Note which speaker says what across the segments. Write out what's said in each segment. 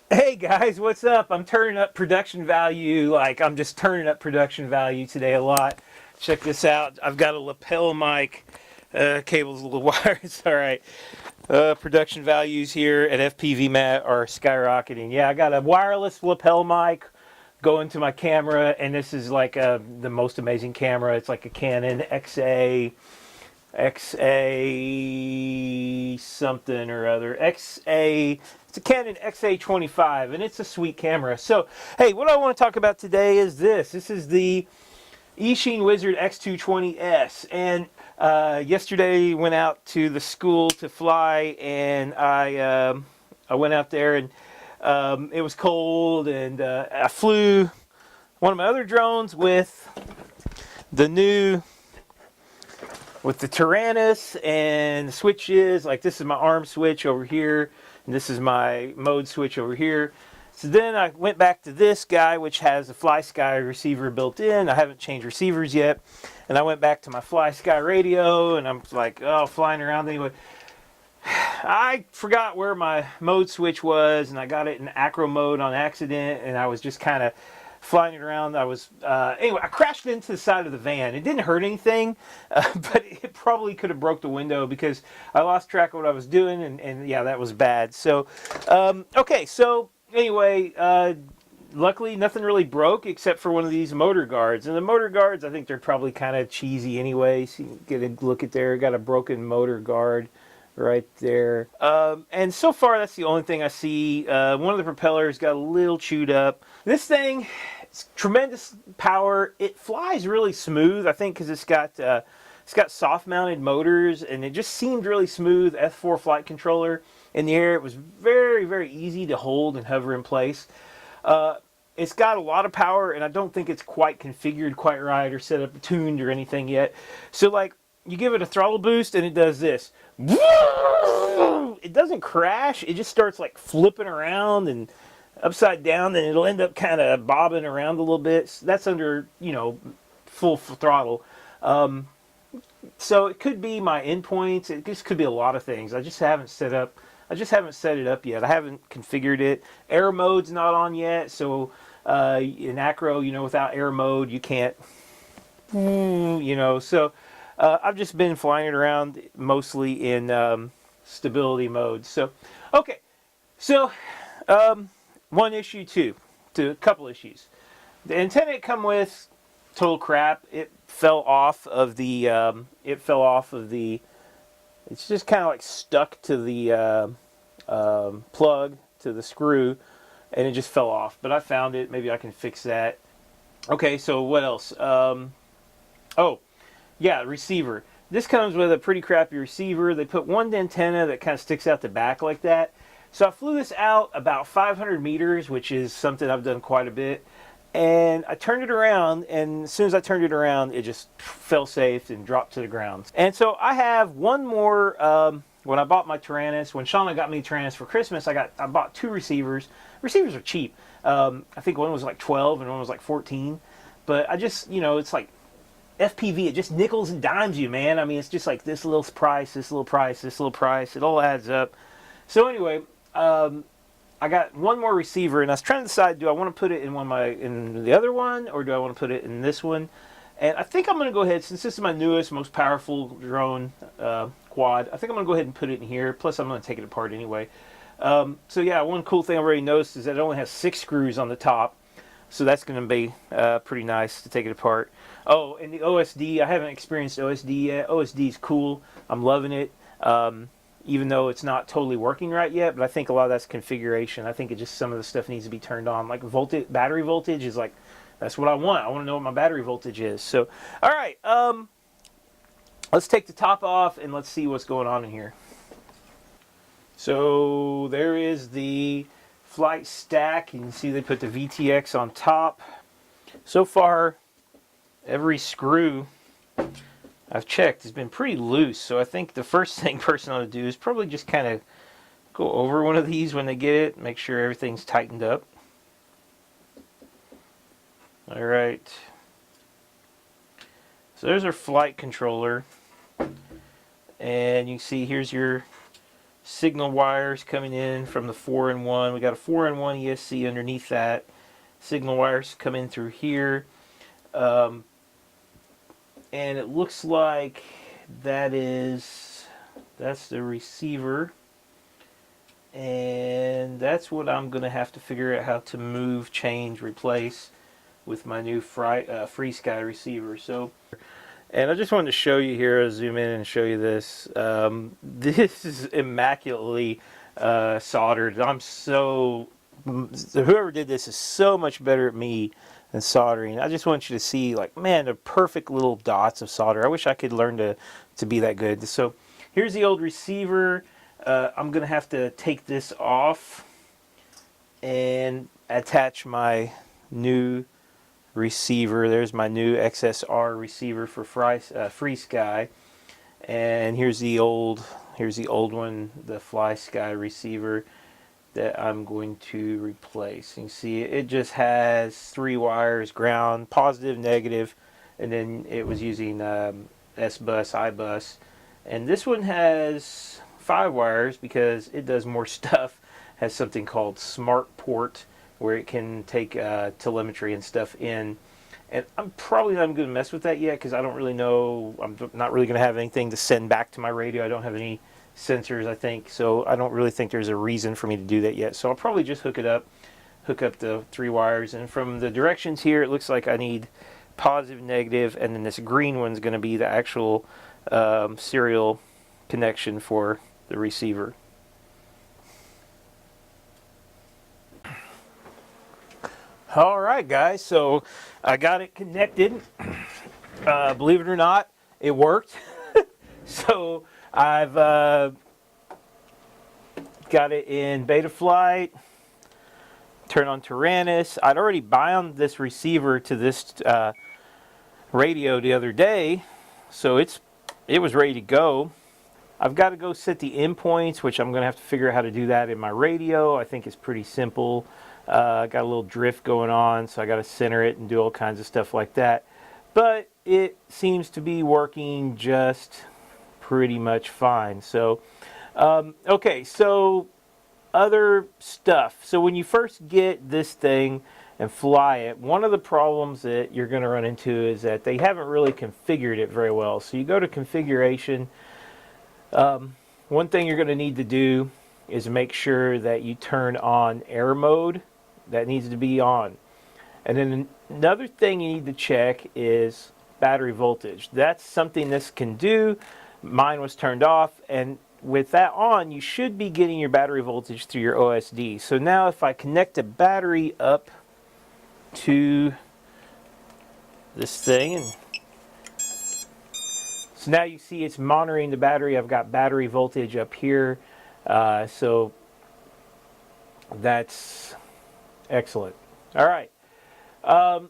Speaker 1: Hey guys, what's up? I'm turning up production value. I'm just turning up production value today a lot. Check this out. I've got a lapel mic. Cable's a little wired. It's all right. Production values here at FPV Mat are skyrocketing. Yeah, I got a wireless lapel mic going to my camera, and this is the most amazing camera. It's like a Canon XA something or other. It's a Canon XA 25, and it's a sweet camera. So, hey, what I want to talk about today is this. This is the Eachine Wizard X220S, and yesterday went out to the school to fly, and I went out there, and it was cold, and I flew one of my other drones the new with the Taranis and the switches. Like, this is my arm switch over here, and this is my mode switch over here. So then I went back to this guy, which has a Frsky receiver built in. I haven't changed receivers yet. And I went back to my Frsky radio, and I'm like, oh, flying around anyway. I forgot where my mode switch was, and I got it in acro mode on accident, and I was just kind of flying it around. Anyway, I crashed into the side of the van. It didn't hurt anything, but it probably could have broke the window because I lost track of what I was doing, and yeah, that was bad. So, okay, so anyway, luckily nothing really broke except for one of these motor guards. And the motor guards, I think they're probably kind of cheesy anyway. So you get a look at there, got a broken motor guard right there. And so far, that's the only thing I see. One of the propellers got a little chewed up. This thing, it's tremendous power. It flies really smooth, I think, because it's got soft-mounted motors, and it just seemed really smooth. F4 flight controller in the air. It was very, very easy to hold and hover in place. It's got a lot of power, and I don't think it's quite configured quite right or set up tuned or anything yet. So, like, you give it a throttle boost, and it does this. It doesn't crash. It just starts, like, flipping around and upside down, and it'll end up kind of bobbing around a little bit. So that's under, full throttle. So it could be my endpoints. It just could be a lot of things. I just haven't set it up yet. I haven't configured it. Air mode's not on yet, so in acro, without air mode, you can't, So I've just been flying it around mostly in stability mode. So, okay. So, one issue, to a couple issues. The antenna it come with, total crap. It fell off of the, it's just kind of like stuck to the plug, to the screw, and it just fell off. But I found it. Maybe I can fix that. Okay, so what else? Oh, yeah, receiver. This comes with a pretty crappy receiver. They put one antenna that kind of sticks out the back like that. So I flew this out about 500 meters, which is something I've done quite a bit. And I turned it around, and as soon as I turned it around, it just fell safe and dropped to the ground. And so I have one more. When I bought my Taranis, when Shauna got me Taranis for Christmas, I bought two receivers. Receivers are cheap. I think one was like 12 and one was like 14. But I just, it's like FPV. It just nickels and dimes you, man. I mean, it's just like this little price, this little price, this little price. It all adds up. So anyway, I got one more receiver, and I was trying to decide: do I want to put it in the other one, or do I want to put it in this one? And I think I'm going to go ahead, since this is my newest, most powerful drone quad. I think I'm going to go ahead and put it in here. Plus, I'm going to take it apart anyway. So yeah, one cool thing I already noticed is that it only has 6 screws on the top, so that's going to be pretty nice to take it apart. Oh, and the OSD, I haven't experienced OSD yet. OSD is cool. I'm loving it. Even though it's not totally working right yet, but I think a lot of that's configuration. I think some of the stuff needs to be turned on. Like battery voltage is like, that's what I want. I want to know what my battery voltage is. So, all right, let's take the top off and let's see what's going on in here. So there is the flight stack. You can see they put the VTX on top. So far, every screw I've checked has been pretty loose, so I think the first thing person ought to do is probably just kind of go over one of these when they get it, make sure everything's tightened up. Alright, so there's our flight controller, and you can see here's your signal wires coming in from the 4-in-1. We got a 4-in-1 ESC underneath that. Signal wires come in through here. And it looks like that's the receiver. And that's what I'm going to have to figure out how to move, change, replace with my new Frsky receiver. So, and I just wanted to show you here, I'll zoom in and show you this. This is immaculately soldered. Whoever did this is so much better at me than soldering. I just want you to see, like, man, the perfect little dots of solder. I wish I could learn to be that good. So here's the old receiver. I'm going to have to take this off and attach my new receiver. There's my new XSR receiver for Frsky, and here's the old one, the Frsky receiver that I'm going to replace. You can see it just has 3 wires: ground, positive, negative, and then it was using S bus, I bus, and this one has 5 wires because it does more stuff. Has something called Smart Port, where it can take telemetry and stuff in. And I'm probably not going to mess with that yet because I don't really know. I'm not really going to have anything to send back to my radio. I don't have any sensors, I think. So I don't really think there's a reason for me to do that yet. So I'll probably just hook up the 3 wires. And from the directions here, it looks like I need positive, negative, and then this green one's going to be the actual serial connection for the receiver. All right, guys, so I got it connected. Believe it or not, it worked. So I've got it in beta flight. Turn on Taranis. I'd already bound this receiver to this radio the other day, so it was ready to go. I've got to go set the endpoints, which I'm going to have to figure out how to do that in my radio. I think it's pretty simple. Got a little drift going on, so I got to center it and do all kinds of stuff like that. But it seems to be working just pretty much fine. So, okay, so other stuff. So when you first get this thing and fly it, one of the problems that you're going to run into is that they haven't really configured it very well. So you go to configuration. One thing you're going to need to do is make sure that you turn on air mode. That needs to be on. And then another thing you need to check is battery voltage. That's something this can do. Mine was turned off, and with that on, you should be getting your battery voltage through your OSD. So now if I connect a battery up to this thing, and so now you see it's monitoring the battery. I've got battery voltage up here. So that's excellent. All right. I'm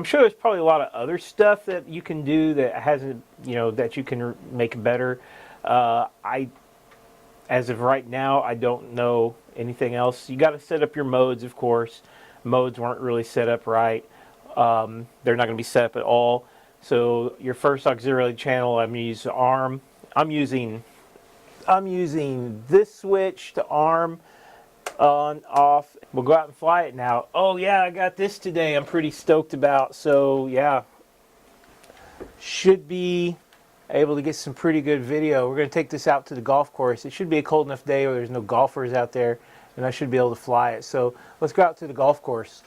Speaker 1: sure there's probably a lot of other stuff that you can do that hasn't, that you can make better. As of right now, I don't know anything else. You got to set up your modes, of course. Modes weren't really set up right. They're not going to be set up at all. So your first auxiliary channel, I'm going to use ARM. I'm using this switch to ARM, on, off. We'll go out and fly it now. Oh yeah, I got this today. I'm pretty stoked about. So yeah, should be able to get some pretty good video. We're going to take this out to the golf course. It should be a cold enough day where there's no golfers out there, and I should be able to fly it. So let's go out to the golf course.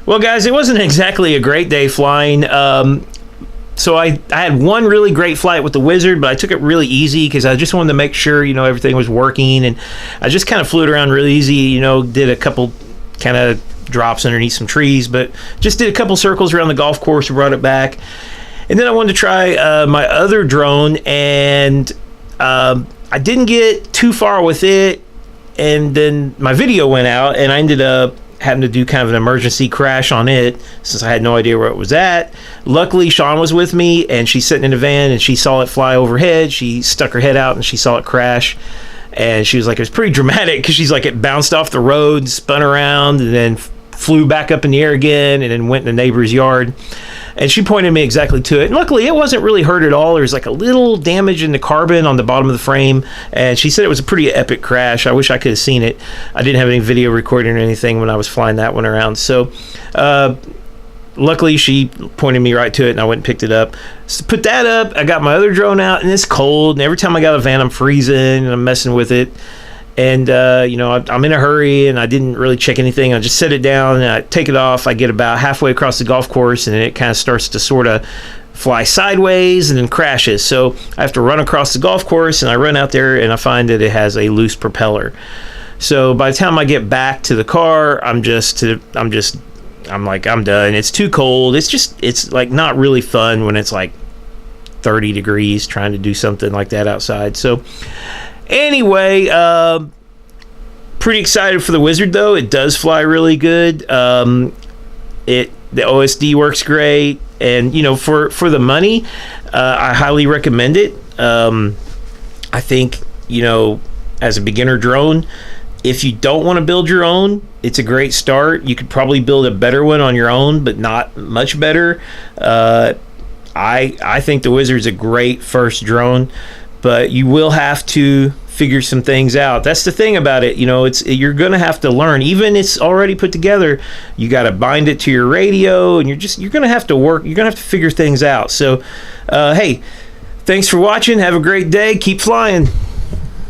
Speaker 1: Well, guys, it wasn't exactly a great day flying. So I had one really great flight with the Wizard, but I took it really easy because I just wanted to make sure, everything was working. And I just kind of flew it around really easy, did a couple kind of drops underneath some trees, but just did a couple circles around the golf course and brought it back. And then I wanted to try my other drone, and I didn't get too far with it, and then my video went out, and I ended up having to do kind of an emergency crash on it since I had no idea where it was at. Luckily, Sean was with me, and she's sitting in the van, and she saw it fly overhead. She stuck her head out, and she saw it crash. And she was like, it was pretty dramatic, because she's like, it bounced off the road, spun around, and then flew back up in the air again, and then went in the neighbor's yard. And she pointed me exactly to it. And luckily, it wasn't really hurt at all. There was like a little damage in the carbon on the bottom of the frame. And she said it was a pretty epic crash. I wish I could have seen it. I didn't have any video recording or anything when I was flying that one around. So, luckily, she pointed me right to it, and I went and picked it up. So put that up. I got my other drone out, and it's cold. And every time I got a van, I'm freezing, and I'm messing with it. And, I'm in a hurry, and I didn't really check anything. I just set it down, and I take it off. I get about halfway across the golf course, and then it kind of starts to sort of fly sideways and then crashes. So I have to run across the golf course, and I run out there, and I find that it has a loose propeller. So by the time I get back to the car, I'm like, I'm done. It's too cold. It's like not really fun when it's like 30 degrees trying to do something like that outside. So anyway, pretty excited for the Wizard, though. It does fly really good. The OSD works great, and for the money, I highly recommend it. I think as a beginner drone, if you don't want to build your own, it's a great start. You could probably build a better one on your own, but not much better. I think the Wizard's a great first drone, but you will have to figure some things out. That's the thing about it. You're going to have to learn. Even it's already put together, you got to bind it to your radio, and you're going to have to work. You're going to have to figure things out. So, hey, thanks for watching. Have a great day. Keep flying.